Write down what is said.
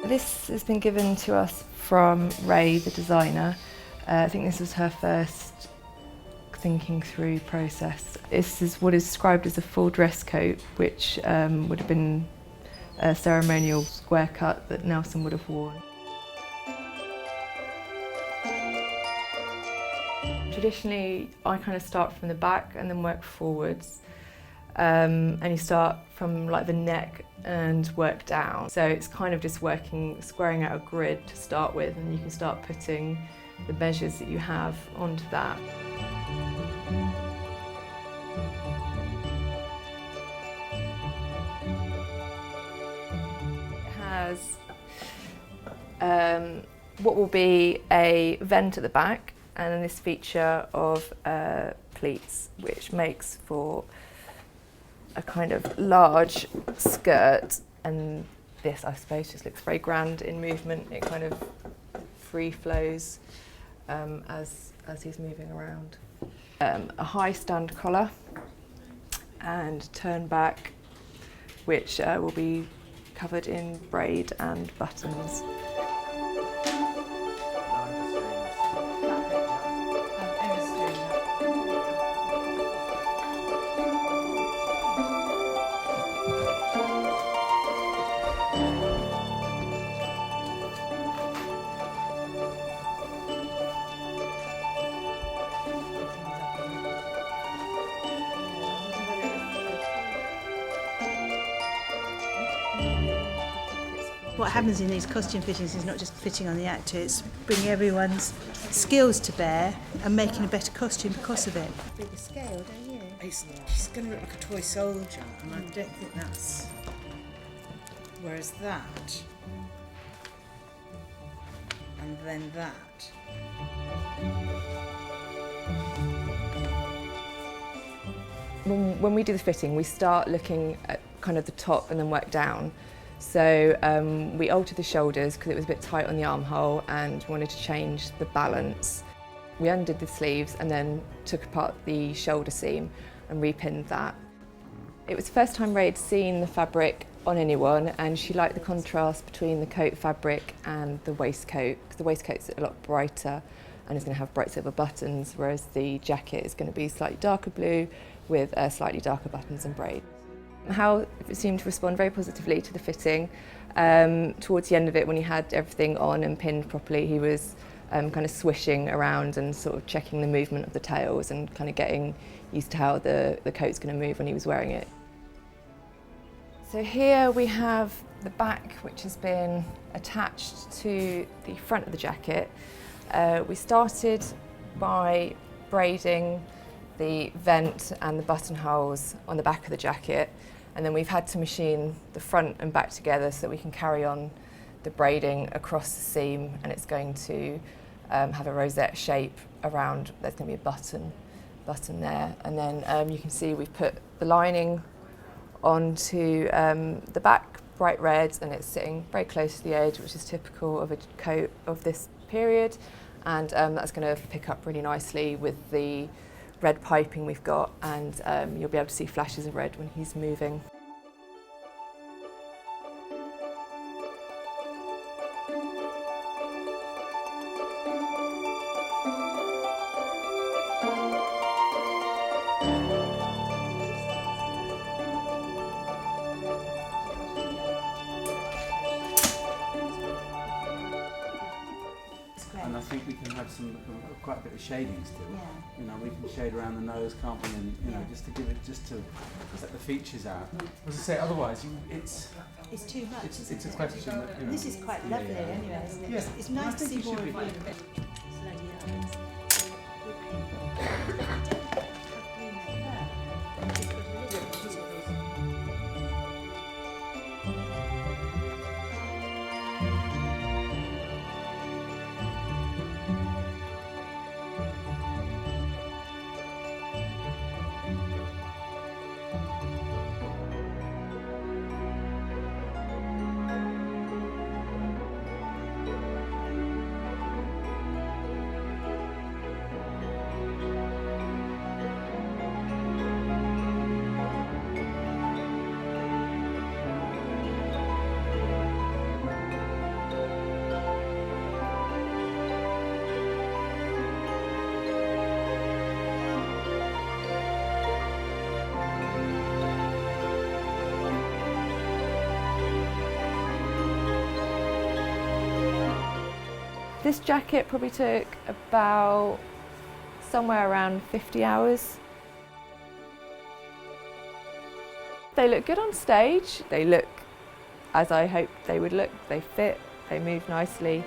This has been given to us from Rae, the designer. I think this was her first thinking through process. This is what is described as a full dress coat, which would have been a ceremonial square cut that Nelson would have worn. Traditionally, I kind of start from the back and then work forwards. And you start from like the neck and work down. So it's kind of just squaring out a grid to start with, and you can start putting the measures that you have onto that. It has what will be a vent at the back, and then this feature of pleats, which makes for a kind of large skirt, and this, I suppose, just looks very grand in movement. It kind of free flows as he's moving around. A high stand collar and turn back, which will be covered in braid and buttons. What happens in these costume fittings is not just fitting on the actor, it's bringing everyone's skills to bear and making a better costume because of it. Bigger scale, don't you? He's going to look like a toy soldier, and I don't think that's... Whereas that, and then that. When we do the fitting, we start looking at kind of the top and then work down. So we altered the shoulders because it was a bit tight on the armhole and wanted to change the balance. We undid the sleeves and then took apart the shoulder seam and repinned that. It was the first time Rae had seen the fabric on anyone, and she liked the contrast between the coat fabric and the waistcoat, because the waistcoat's a lot brighter and is going to have bright silver buttons, whereas the jacket is going to be slightly darker blue with slightly darker buttons and braid. Hal seemed to respond very positively to the fitting. Towards the end of it, when he had everything on and pinned properly, he was kind of swishing around and sort of checking the movement of the tails and kind of getting used to how the coat's going to move when he was wearing it. So here we have the back, which has been attached to the front of the jacket. We started by braiding the vent and the buttonholes on the back of the jacket, and then we've had to machine the front and back together so that we can carry on the braiding across the seam, and it's going to have a rosette shape around. There's going to be a button there, and then you can see we've put the lining onto the back, bright red, and it's sitting very close to the edge, which is typical of a coat of this period, and that's going to pick up really nicely with the red piping we've got, and you'll be able to see flashes of red when he's moving. And I think we can have quite a bit of shading still. Yeah. You know, we can shade around the nose, can't we? And you know, just to set the features out. As I say, otherwise, it's too much. It's a question that, you know. This is quite lovely, anyway, isn't it? Yeah. It's nice to see more of it. This jacket probably took about somewhere around 50 hours. They look good on stage. They look as I hoped they would look. They fit, they move nicely.